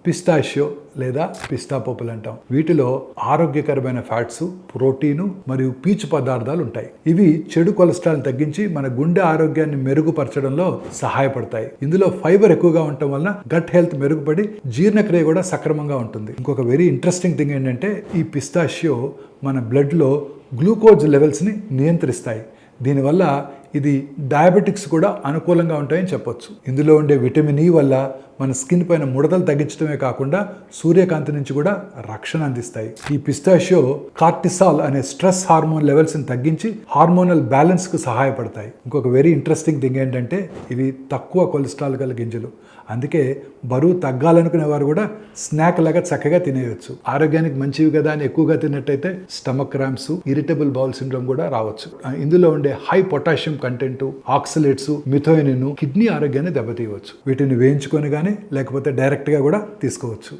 Pistachio లేదా పిస్తా పప్పులు అంటాం. వీటిలో ఆరోగ్యకరమైన ఫ్యాట్స్, ప్రోటీను మరియు పీచు పదార్థాలు ఉంటాయి. ఇవి చెడు కొలెస్ట్రాల్ తగ్గించి మన గుండె ఆరోగ్యాన్ని మెరుగుపరచడంలో సహాయపడతాయి. ఇందులో ఫైబర్ ఎక్కువగా ఉండటం వలన గట్ హెల్త్ మెరుగుపడి జీర్ణక్రియ కూడా సక్రమంగా ఉంటుంది. ఇంకొక వెరీ ఇంట్రెస్టింగ్ థింగ్ ఏంటంటే ఈ పిస్తాషియో మన బ్లడ్లో గ్లూకోజ్ లెవెల్స్ని నియంత్రిస్తాయి. దీనివల్ల ఇది డయాబెటిక్స్ కూడా అనుకూలంగా ఉంటాయని చెప్పొచ్చు. ఇందులో ఉండే విటమిన్ ఈ వల్ల మన స్కిన్ పైన ముడతలు తగ్గించడమే కాకుండా సూర్యకాంతి నుంచి కూడా రక్షణ అందిస్తాయి. ఈ పిస్తాషియో కార్టిసాల్ అనే స్ట్రెస్ హార్మోన్ లెవెల్స్ని తగ్గించి హార్మోనల్ బ్యాలెన్స్కు సహాయపడతాయి. ఇంకొక వెరీ ఇంట్రెస్టింగ్ థింగ్ ఏంటంటే ఇవి తక్కువ కొలెస్ట్రాల్ గల గింజలు. అందుకే బరువు తగ్గాలనుకునే వారు కూడా స్నాక్ లాగా చక్కగా తినేయచ్చు. ఆరోగ్యానికి మంచివి కదా అని ఎక్కువగా తిన్నట్టయితే stomach cramps, irritable bowel syndrome కూడా రావచ్చు. ఇందులో ఉండే high potassium content, oxalates, methionine kidney ఆరోగ్యాన్ని దెబ్బతీయవచ్చు. వీటిని వేయించుకొని కానీ లేకపోతే డైరెక్ట్గా కూడా తీసుకోవచ్చు.